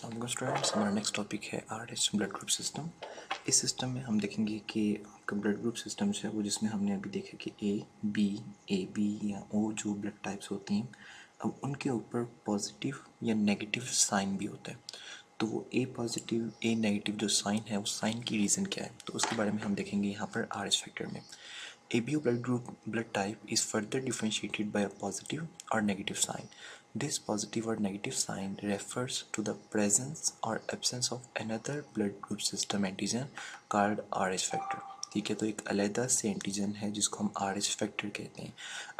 अस्सलाम स्टूडेंट्स, हमारा next topic है आरएच ब्लड ग्रुप सिस्टम। इस सिस्टम में हम देखेंगे कि आपका ब्लड ग्रुप सिस्टम जो है वो जिसमें हमने अभी देखा कि ए बी या ओ जो ब्लड टाइप्स होती हैं, अब उनके ऊपर पॉजिटिव या नेगेटिव साइन भी होता है। तो वो ए पॉजिटिव ए नेगेटिव जो साइन है उस साइन की रीज़न क्या है, तो उसके बारे में हम देखेंगे यहाँ पर आरएच फैक्टर में। ABO blood group blood type is further differentiated by a positive or negative sign. This positive or negative sign refers to the presence or absence of another blood group system antigen called RH factor. ठीक है, तो एक अलग से antigen है जिसको हम RH factor कहते हैं।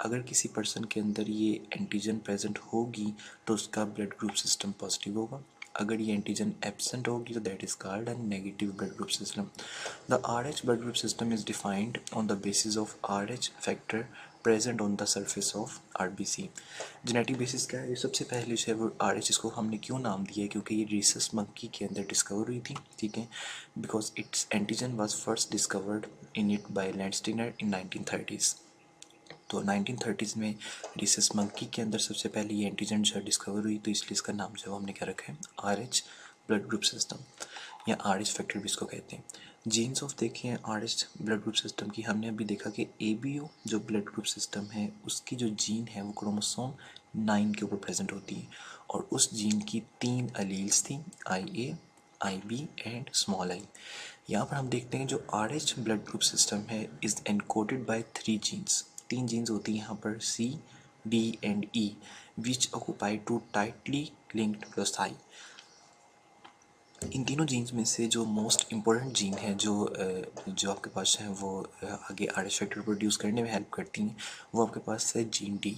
अगर किसी पर्सन के अंदर ये एंटीजन प्रेजेंट होगी तो उसका ब्लड ग्रुप सिस्टम पॉजिटिव होगा। अगर ये एंटीजन एब्सेंट होगी तो that is called a negative blood group system. The RH blood group system is defined on the basis of RH factor present on the surface of RBC। Genetic basis क्या है, ये सबसे पहले जो है वो RH, इसको हमने क्यों नाम दिया है क्योंकि ये रीसस मंकी के अंदर डिस्कवर हुई थी। ठीक है, because it's antigen was first discovered in it by Landsteiner in 1930s। तो 1930s में रीसस मंकी के अंदर सबसे पहले ये एंटीजन जो है डिस्कवर हुई, तो इसलिए इसका नाम जो है हमने क्या रखा है, RH ब्लड ग्रुप सिस्टम या RH फैक्टर भी इसको कहते हैं। जीन्स ऑफ देखिए RH ब्लड ग्रुप सिस्टम की, हमने अभी देखा कि ABO जो ब्लड ग्रुप सिस्टम है उसकी जो जीन है वो क्रोमोसोम 9 के ऊपर प्रेजेंट होती है और उस जीन की 3 अलील्स थी, IA, IB and small I. यहाँ पर हम देखते हैं जो RH ब्लड ग्रुप सिस्टम है is encoded by 3 genes. 3 genes होती हैं यहाँ पर C, D and E which occupy 2 tightly linked loci. इन तीनों जीन्स में से जो मोस्ट इम्पोर्टेंट जीन है जो आपके पास है वो आगे RH फैक्टर प्रोड्यूस करने में हेल्प करती हैं, वो आपके पास है जीन D।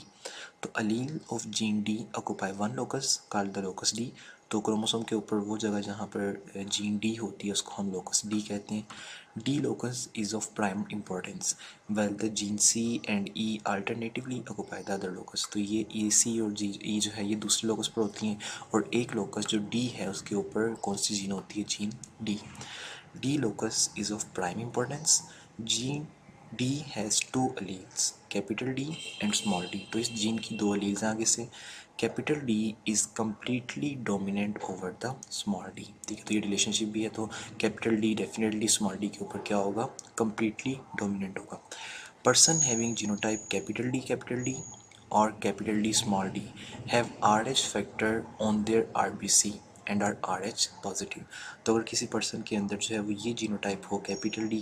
तो अलील of gene D occupy 1 locus called the locus D। तो क्रोमोसोम के ऊपर वो जगह जहाँ पर जीन D होती है उसको हम लोकस D कहते हैं। D locus is of prime importance while the gene C and E alternatively occupy the other locus। तो ये C और E जो है ये दूसरे लोकस पर होती हैं और एक लोकस जो D है उसके ऊपर कौन सी जीन होती है, gene D। D locus is of prime importance। Gene D has 2 alleles capital D and small d। तो इस जीन की 2 alleles हैं आगे से। Capital D is completely dominant over the small d। ठीक है, तो ये रिलेशनशिप भी है, तो capital D definitely small d के ऊपर क्या होगा, कम्प्लीटली डोमिनेंट होगा। Person having genotype capital D और capital D small d have RH factor on their RBC and are RH positive. तो अगर किसी पर्सन के अंदर जो है वो ये जीनोटाइप हो कैपिटल D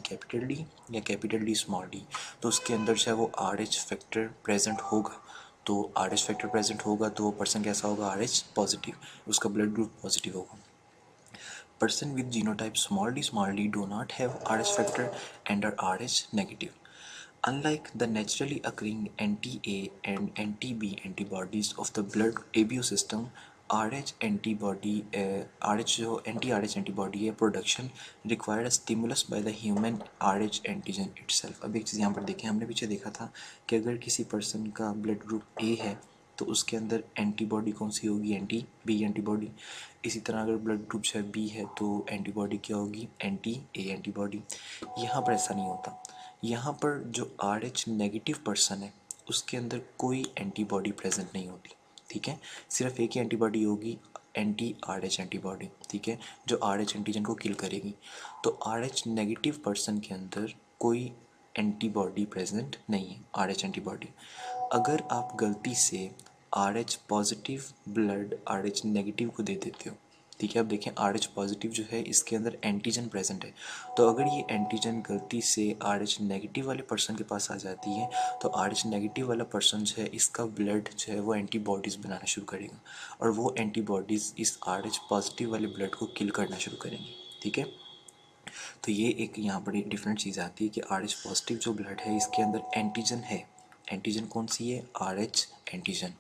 या कैपिटल D स्मॉल d, तो उसके अंदर जो है वो RH फैक्टर प्रेजेंट होगा। तो RH फैक्टर प्रेजेंट होगा तो वो पर्सन कैसा होगा, RH पॉजिटिव, उसका ब्लड ग्रुप पॉजिटिव होगा। Person with genotype small d do not have RH factor and are RH negative. Unlike the naturally occurring anti-A and anti-B antibodies of the blood ABO system, RH antibody, RH जो anti-RH antibody है production required a stimulus by the human RH antigen itself। अब एक चीज़ यहाँ पर देखें, हमने पीछे देखा था कि अगर किसी पर्सन का ब्लड ग्रुप A है तो उसके अंदर एंटीबॉडी कौन सी होगी, एंटी बी एंटीबॉडी। इसी तरह अगर ब्लड ग्रुप जो है बी है तो एंटीबॉडी क्या होगी, एंटी ए एंटीबॉडी। यहाँ पर ऐसा नहीं होता, यहाँ पर जो RH नेगेटिव पर्सन है उसके अंदर कोई एंटीबॉडी प्रेजेंट नहीं होती। ठीक है, सिर्फ एक ही एंटीबॉडी होगी, एंटी RH एंटीबॉडी। ठीक है, जो RH एंटीजन को किल करेगी। तो RH नेगेटिव पर्सन के अंदर कोई एंटीबॉडी प्रेजेंट नहीं है, RH एंटीबॉडी। अगर आप गलती से RH positive blood RH negative को दे देते हो, ठीक है, अब देखें RH पॉजिटिव जो है इसके अंदर एंटीजन प्रेजेंट है, तो अगर ये एंटीजन गलती से RH नेगेटिव वाले पर्सन के पास आ जाती है तो RH नेगेटिव वाला पर्सन जो है इसका ब्लड जो है वो एंटीबॉडीज़ बनाना शुरू करेगा और वो एंटीबॉडीज़ इस RH पॉजिटिव वाले ब्लड को किल करना शुरू करेंगी। ठीक है, तो ये एक यहाँ बड़ी डिफरेंट चीज़ आती है कि RH पॉजिटिव जो ब्लड है इसके अंदर एंटीजन है। एंटीजन कौन सी है, RH एंटीजन,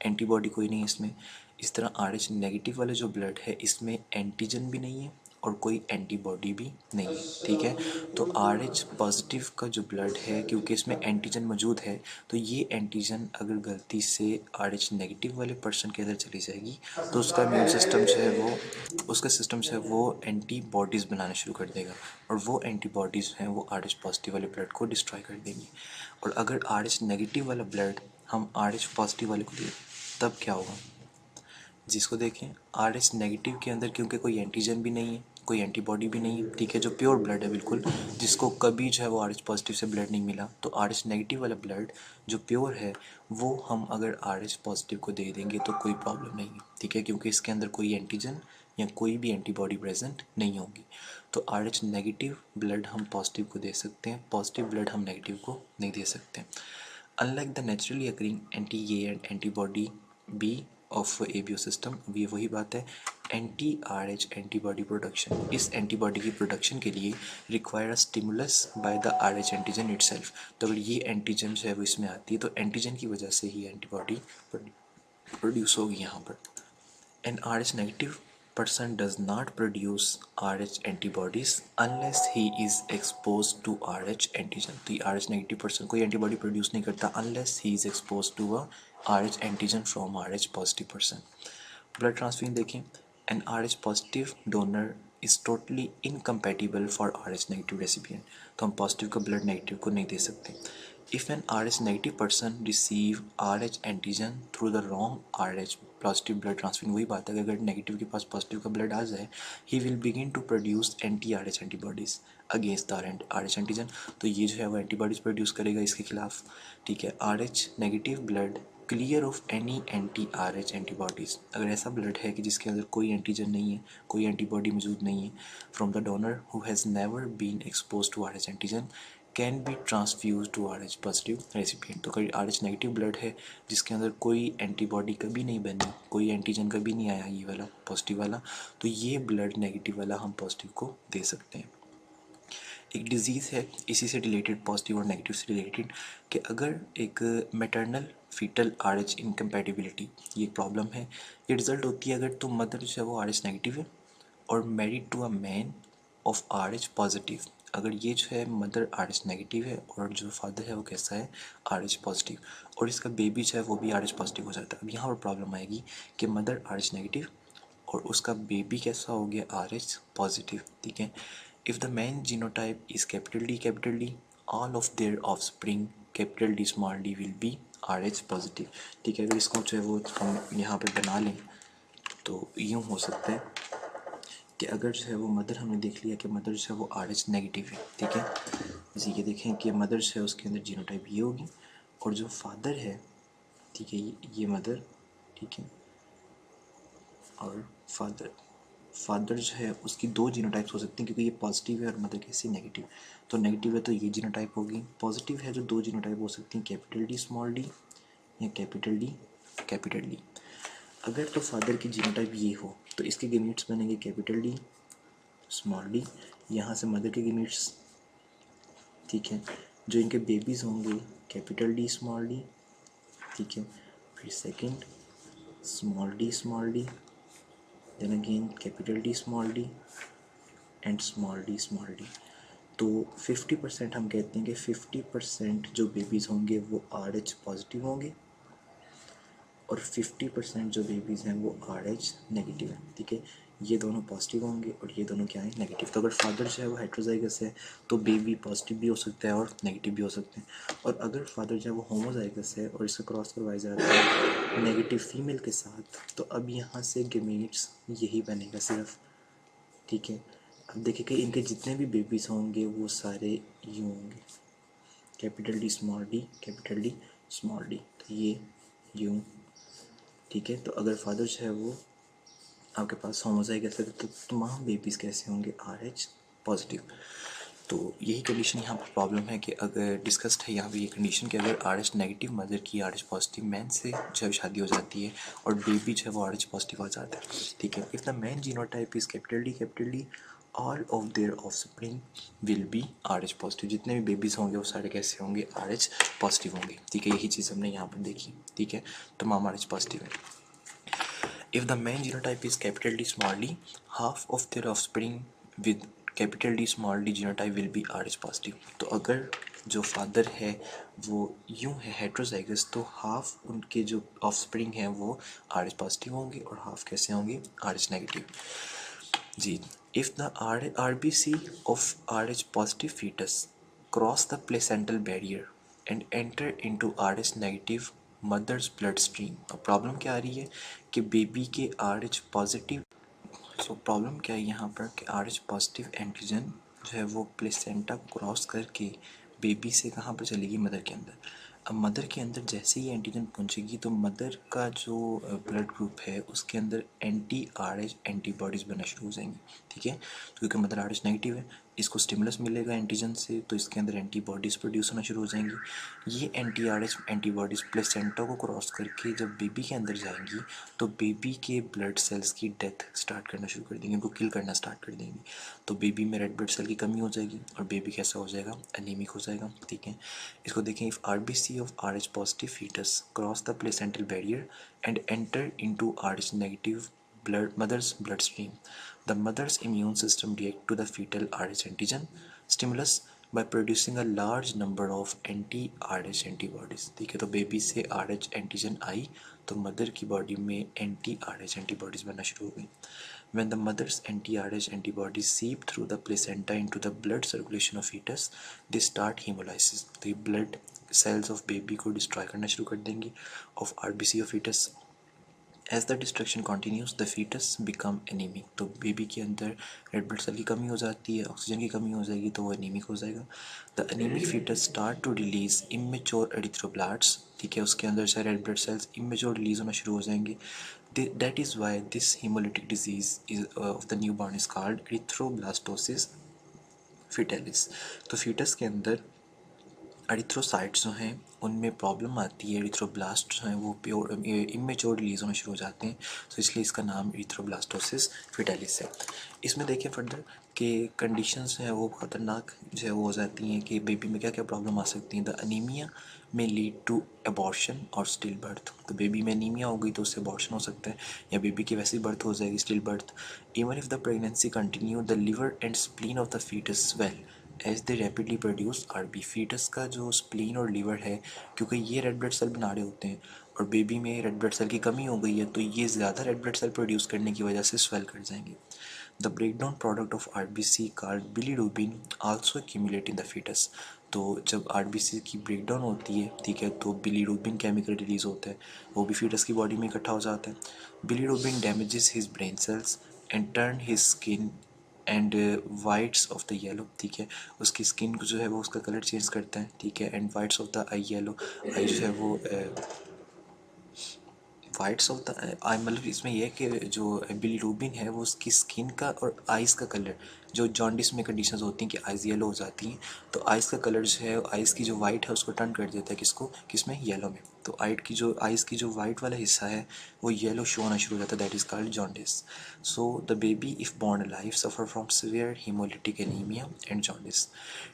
एंटीबॉडी कोई नहीं इसमें। इस तरह RH नेगेटिव वाले जो ब्लड है इसमें एंटीजन भी नहीं है और कोई एंटीबॉडी भी नहीं है। ठीक है, तो RH पॉजिटिव का जो ब्लड है क्योंकि इसमें एंटीजन मौजूद है तो ये एंटीजन अगर गलती से RH नेगेटिव वाले पर्सन के अंदर चली जाएगी तो उसका इम्यून सिस्टम जो है वो एंटीबॉडीज़ बनाना शुरू कर देगा और वो एंटीबॉडीज़ हैं वो RH पॉजिटिव वाले ब्लड को डिस्ट्रॉय कर देंगी। और अगर RH नेगेटिव वाला ब्लड हम RH पॉजिटिव वाले को दें तब क्या होगा, जिसको देखें आर एच नेगेटिव के अंदर क्योंकि कोई एंटीजन भी नहीं है, कोई एंटीबॉडी भी नहीं है, ठीक है, जो प्योर ब्लड है बिल्कुल, जिसको कभी जो है वो आर एच पॉजिटिव से ब्लड नहीं मिला, तो आर एच नेगेटिव वाला ब्लड जो प्योर है वो हम अगर आर एच पॉजिटिव को दे देंगे तो कोई प्रॉब्लम नहीं है, ठीक है, क्योंकि इसके अंदर कोई एंटीजन या कोई भी एंटीबॉडी प्रेजेंट नहीं होगी। तो आर एच नेगेटिव ब्लड हम पॉजिटिव को दे सकते हैं, पॉजिटिव ब्लड हम नेगेटिव को नहीं दे सकते। Unlike the naturally occurring anti A and antibody B of ABO system, अब ये वही बात है, anti R H antibody production, इस एंटीबॉडी की प्रोडक्शन के लिए require stimulus by the R H antigen itself. तो अगर ये एंटीजन जो है वो इसमें आती है तो एंटीजन की वजह से ही एंटीबॉडी प्रोड्यूस होगी यहाँ पर। An Rh negative person does not produce Rh antibodies unless he is exposed to Rh antigen। तो ये Rh negative person कोई एंटीबॉडी प्रोड्यूस नहीं करता unless he is exposed to a Rh antigen from Rh positive person। Blood transfusion देखें, an Rh positive donor is totally incompatible for Rh negative recipient. तो हम positive का blood negative को नहीं दे सकते। If an Rh negative person receive Rh antigen through the wrong Rh positive blood transfusion, वही बात है कि अगर नेगेटिव के पास पॉजिटिव का ब्लड आ जाए, he will begin to produce anti Rh antibodies against the Rh antigen. तो ये जो है वो एंटीबॉडीज प्रोड्यूस करेगा इसके खिलाफ, ठीक है। Rh negative blood clear of any anti R H antibodies, अगर ऐसा ब्लड है कि जिसके अंदर कोई एंटीजन नहीं है, कोई एंटीबॉडी मौजूद नहीं है, from the donor who has never been exposed to R H antigen can be transfused to R H positive recipient. तो कभी आर एच नेगेटिव ब्लड है जिसके अंदर कोई एंटीबॉडी कभी नहीं बनी, कोई एंटीजन कभी नहीं आया, ये वाला पॉजिटिव वाला, तो ये ब्लड नेगेटिव वाला हम पॉजिटिव को दे सकते हैं। एक डिज़ीज़ है इसी से रिलेटेड, पॉजिटिव और नेगेटिव से रिलेटेड, कि अगर एक maternal fetal R H incompatibility, ये प्रॉब्लम है, ये रिज़ल्ट होती है अगर तो मदर जो है वो आर एच नेगेटिव है और married to a man of R H positive. अगर ये जो है मदर आर एच नेगेटिव है और जो फादर है वो कैसा है, आर एच पॉजिटिव, और इसका बेबी जो है वो भी आर एच पॉजिटिव हो जाता है। अब यहाँ पर प्रॉब्लम आएगी कि मदर आर एच नेगेटिव और उसका बेबी कैसा हो गया, आर एच पॉजिटिव, ठीक है। If the man genotype is capital D all of their offspring capital D small D will be are H positive, ठीक है। अगर इसको जो है वो हम यहाँ पे बना लें तो यूँ हो सकता है कि अगर जो है वो मदर, हमने देख लिया कि मदर जो है वो आर एच नेगेटिव है, ठीक है। जैसे ये देखें कि मदर जो है उसके अंदर जीनोटाइप ये होगी और जो फादर है, ठीक है, ये मदर, ठीक है, और फादर जो है उसकी दो जीनोटाइप्स हो सकती हैं क्योंकि ये पॉजिटिव है और मदर कैसी नेगेटिव। तो नेगेटिव है तो ये जीनोटाइप होगी, पॉजिटिव है जो दो जीनोटाइप हो सकती हैं, कैपिटल डी स्मॉल डी या कैपिटल डी कैपिटल डी। अगर तो फादर की जीनोटाइप ये हो तो इसके गेमीट्स बनेंगे कैपिटल डी स्मॉल डी, यहाँ से मदर के गेमीट्स, ठीक है, जो इनके बेबीज़ होंगे कैपिटल डी स्मॉल डी, ठीक है, फिर second small D, then again capital D small D and small D. तो 50% हम कहते हैं कि 50% जो बेबीज़ होंगे वो आर एच पॉजिटिव होंगे और 50% जो बेबीज़ हैं वो आर एच नेगेटिव है, ठीक है। ये दोनों पॉजिटिव होंगे और ये दोनों क्या है, नेगेटिव। तो अगर फादर जो है वो हेट्रोजाइगस है तो बेबी पॉजिटिव भी हो सकता है और नेगेटिव भी हो सकते हैं, और अगर फादर जो है वो होमोजाइगस है और इसका क्रॉस करवाया जाता है नेगेटिव फीमेल के साथ, तो अब यहाँ से गेमीट्स यही बनेगा सिर्फ, ठीक है। अब देखिए कि इनके जितने भी बेबीज़ होंगे वो सारे यूँ होंगे, capital D small D capital D small D, तो ये यूँ, ठीक है। तो अगर फादर जो है वो आपके पास होमोजाइगस है तो तमाम बेबीज़ कैसे होंगे, आर एच पॉजिटिव। तो यही कंडीशन यहाँ पर प्रॉब्लम है कि अगर डिस्कस्ड है यहाँ पे ये कंडीशन कि अगर आर एच नेगेटिव मदर की आर एच पॉजिटिव मैन से जो है शादी हो जाती है और बेबी जो है वो आर एच पॉजिटिव आ जाता है, ठीक है। If the man genotype is capital D all of their offspring will be are H positive, जितने भी बेबीज़ होंगे वो सारे कैसे होंगे, आर एच पॉजिटिव होंगे, ठीक है। यही चीज़ हमने यहाँ पर देखी, ठीक है, तमाम आर एच पॉजिटिव है। If the main genotype is capital D small d, half of their offspring with capital D small d genotype will be RH positive। तो अगर जो फादर है वो यूं है हेट्रोजाइगस तो हाफ उनके जो ऑफस्प्रिंग हैं वो RH पॉजिटिव होंगे और हाफ कैसे होंगे, RH नेगेटिव। जी, if the RBC of RH positive fetus cross the placental barrier and enter into RH negative mother's blood stream. अब प्रॉब्लम क्या आ रही है कि बेबी के RH पॉजिटिव, सो प्रॉब्लम क्या है यहाँ पर कि RH पॉजिटिव एंटीजन जो है वो प्लेसेंटा को क्रॉस करके बेबी से कहाँ पर चलेगी, मदर के अंदर। अब मदर के अंदर जैसे ही एंटीजन पहुँचेगी तो मदर का जो ब्लड ग्रुप है उसके अंदर एंटी RH एंटीबॉडीज़ बनना शुरू हो जाएंगी, ठीक है। तो क्योंकि मदर RH नेगेटिव है, इसको स्टिमुलस मिलेगा एंटीजन से, तो इसके अंदर एंटीबॉडीज़ प्रोड्यूस होना शुरू हो जाएंगी। ये एंटी RH एंटीबॉडीज़ प्लेसेंटा को क्रॉस करके जब बेबी के अंदर जाएंगी तो बेबी के ब्लड सेल्स की डेथ स्टार्ट करना शुरू कर देंगी, उनको किल करना स्टार्ट कर देंगी। तो बेबी में रेड ब्लड सेल की कमी हो जाएगी और बेबी कैसा हो जाएगा, एनीमिक हो जाएगा, ठीक है। इसको देखें, if RBC of RH positive fetus cross the placental barrier and enter into RH negative mother's bloodstream, the mother's immune system react to the fetal RH antigen stimulus by producing a large number of anti-RH antibodies, ठीक है। तो baby से RH antigen आई तो mother की body में anti-RH antibodies बनना शुरू हो गई। When the mother's anti-RH antibodies seep through the placenta into the blood circulation of fetus, they start hemolysis, तो ये blood cells of baby को destroy करना शुरू कर देंगी of RBC of fetus। As the destruction continues the fetus become anaemic, तो baby के अंदर रेड ब्लड सेल की कमी हो जाती है, ऑक्सीजन की कमी हो जाएगी तो वो एनीमिक हो जाएगा। The anemic fetus start to release immature erythroblasts, ठीक है, उसके अंदर से red blood cells immature release होना शुरू हो जाएंगे। That is why this hemolytic disease is of the newborn is called erythroblastosis fetalis. तो फीटस के अंदर एरिथ्रोसाइट्स जो हैं उनमें प्रॉब्लम आती है, एरिथ्रोब्लास्ट जो हैं वो प्योर इमेच्योर रिलीज होना शुरू हो जाते हैं, तो इसलिए इसका नाम एरिथ्रोब्लास्टोसिस फिटेलिस है। इसमें देखें फर्दर कि कंडीशंस हैं वो ख़तरनाक जो है वो हो जाती हैं कि बेबी में क्या क्या प्रॉब्लम आ सकती हैं। द अनीमिया में लीड टू एबॉर्शन और स्टिल बर्थ, तो बेबी में अनीमिया हो गई तो उससे एबॉर्शन हो सकता है या बेबी की वैसी बर्थ हो जाएगी, still birth. Even if the pregnancy continue the liver and spleen of the fetus swell as they rapidly produce RB। Fetus का जो स्प्लीन और लीवर है, क्योंकि ये रेड ब्लड सेल बना रहे होते हैं और बेबी में रेड ब्लड सेल की कमी हो गई है तो ये ज़्यादा रेड ब्लड सेल प्रोड्यूस करने की वजह से स्वेल कर जाएंगे। The breakdown product of RBC called bilirubin also accumulate in the fetus, तो जब RBC की ब्रेकडाउन होती है, ठीक है, तो बिलीरुबिन केमिकल रिलीज होता है, वो भी फीटस की बॉडी में इकट्ठा हो जाता है। Bilirubin damages his brain cells and turn his skin and whites of the yellow, ठीक है, उसकी स्किन को जो है वो उसका कलर चेंज करता है, ठीक है, and whites of the eye yellow, eye जो है वो वाइट्स ऑफ द आई, मतलब इसमें यह है कि जो बिलीरुबिन है वो उसकी स्किन का और आइज़ का कलर, जो जॉन्डिस में कंडीशंस होती हैं कि आइज़ येलो हो जाती हैं, तो आइज़ का कलर जो है आइज़ की जो वाइट है उसको टर्न कर देता है किसको, किसमें, येलो में। तो आइज़ की जो वाइट वाला हिस्सा है वो येलो शो होना शुरू हो जाता है, that is called jaundice. So the baby if born alive suffer from severe haemolytic anaemia and jaundice.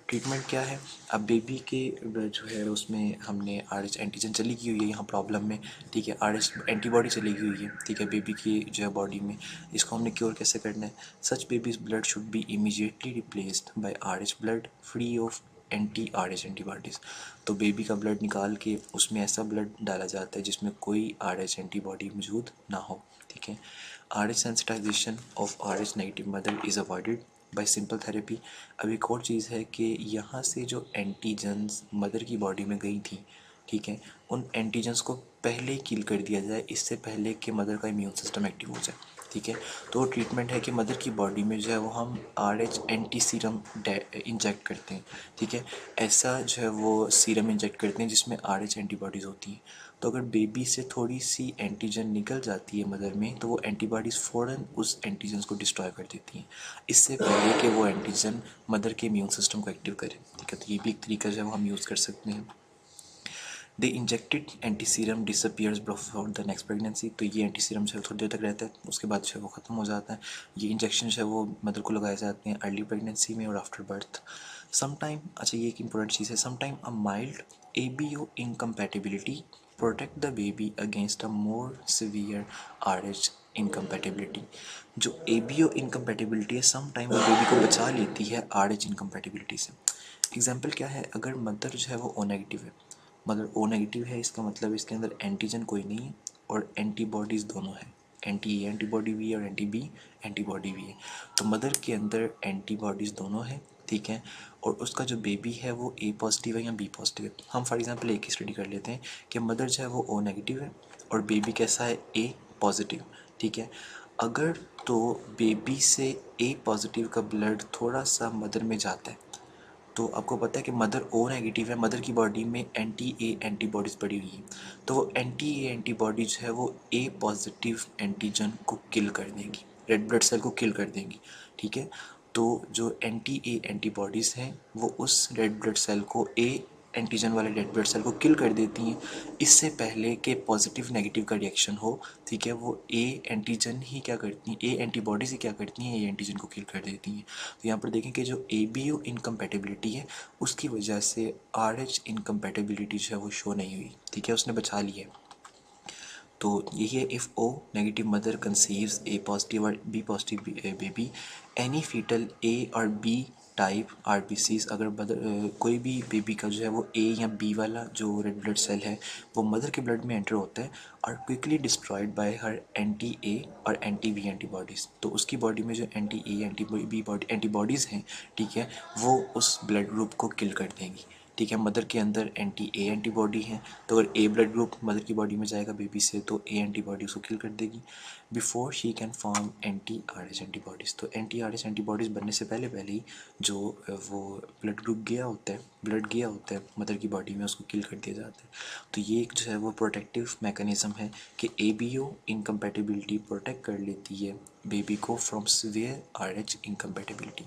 Treatment क्या है, अब बेबी के जो है उसमें हमने RH एंटीजन चली गई हुई है यहाँ प्रॉब्लम में, ठीक है, RH एंटीबॉडी चली गई हुई है, ठीक है, बेबी की जो है बॉडी में, इसको हमने क्योर कैसे करना है। Such babies blood should be immediately replaced by RH blood free of anti-RH antibodies, तो बेबी का ब्लड निकाल के उसमें ऐसा ब्लड डाला जाता है जिसमें कोई RH एंटीबॉडी मौजूद ना हो, ठीक है। RH sensitization of RH negative mother is avoided by simple therapy. अब एक और चीज़ है कि यहाँ से जो एंटीजन्स मदर की बॉडी में गई थी, ठीक है, उन एंटीजन्स को पहले ही किल कर दिया जाए, इससे पहले कि मदर का इम्यून सिस्टम एक्टिव हो जाए, ठीक है। तो ट्रीटमेंट है कि मदर की बॉडी में जो है वो हम RH एंटी सीरम इंजेक्ट करते हैं, ठीक है, ऐसा जो है वो सीरम इंजेक्ट करते हैं जिसमें RH एंटीबॉडीज़ होती हैं। तो अगर बेबी से थोड़ी सी एंटीजन निकल जाती है मदर में तो वो एंटीबॉडीज़ फ़ौरन उस एंटीजन्स को डिस्ट्रॉय कर देती हैं, इससे पहले कि वो एंटीजन मदर के इम्यून सिस्टम को एक्टिव करे, ठीक है। तो ये भी एक तरीका जो है वो हम यूज़ कर सकते हैं। The injected anti serum disappears before the next pregnancy, तो ये एंटी सीरम जो है थोड़ी देर तक रहता है, उसके बाद जो है वो ख़त्म हो जाता है। ये इंजेक्शन जो है वो मदर को लगाए जाते हैं अर्ली प्रेगनेंसी में और आफ्टर बर्थ। समटाइम, अच्छा ये एक इंपॉर्टेंट चीज़ है, sometime a mild ABO incompatibility protect the baby against a more severe RH incompatibility. जो ABO इनकम्पैटिबिलिटी है समटाइम वो बेबी को बचा लेती है RH इनकम्पैटिबिलिटी से। एग्जाम्पल क्या है, अगर मदर जो है वो O नेगेटिव है, मगर O नेगेटिव है, इसका मतलब इसके अंदर एंटीजन कोई नहीं है और एंटीबॉडीज़ दोनों है, एंटी ए एंटीबॉडी भी है और एंटी बी एंटीबॉडी भी है, तो मदर के अंदर एंटीबॉडीज़ दोनों हैं ठीक है, और उसका जो बेबी है वो ए पॉजिटिव है या बी पॉजिटिव है। हम फॉर एग्जांपल एक ही स्टडी कर लेते हैं कि मदर जो है वो ओ नेगेटिव है और बेबी कैसा है, ए पॉजिटिव, ठीक है। अगर तो बेबी से ए पॉजिटिव का ब्लड थोड़ा सा मदर में जाता है, तो आपको पता है कि मदर ओ नेगेटिव है, मदर की बॉडी में एंटी ए एंटीबॉडीज़ पड़ी हुई है, तो वो एंटी ए एंटीबॉडी जो है वो ए पॉजिटिव एंटीजन को किल कर देंगी, रेड ब्लड सेल को किल कर देंगी, ठीक है। तो जो एंटी ए एंटीबॉडीज़ हैं वो उस रेड ब्लड सेल को ए एंटीजन वाले रेड ब्लड सेल को किल कर देती हैं, इससे पहले कि पॉजिटिव नेगेटिव का रिएक्शन हो, ठीक है। वो ए एंटीजन ही क्या करती हैं, ए एंटीबॉडीज़ ही क्या करती हैं, ए एंटीजन को किल कर देती हैं। तो यहाँ पर देखें कि जो ए बी ओ इनकम्पेटिबिलिटी है उसकी वजह से आर एच इनकम्पेटिबिलिटी जो है वो शो नहीं हुई, ठीक है, उसने बचा लिया है। तो यही है, if O negative mother conceives A positive और B positive baby, any fetal A और B type RBCs, अगर मदर कोई भी बेबी का जो है वो ए या बी वाला जो रेड ब्लड सेल है वो मदर के ब्लड में एंटर होता है और quickly destroyed by her anti A और एंटी बी एंटीबॉडीज़, तो उसकी बॉडी में जो anti A anti B body antibodies हैं, ठीक है, वो उस ब्लड ग्रुप को किल कर देंगी, ठीक है। मदर के अंदर एंटी ए एंटीबॉडी है, तो अगर ए ब्लड ग्रुप मदर की बॉडी में जाएगा बेबी से तो ए एंटीबॉडी उसको किल कर देगी before she can form anti R H antibodies. तो एंटी आर एच एंटीबॉडीज़ बनने से पहले पहले ही जो वो ब्लड ग्रुप गया होता है, ब्लड गया होता है मदर की बॉडी में, उसको किल कर दिया जाता है। तो ये एक जो है वो प्रोटेक्टिव मैकेनिज़्म है कि A B O incompatibility protect कर लेती है बेबी को from severe R H incompatibility.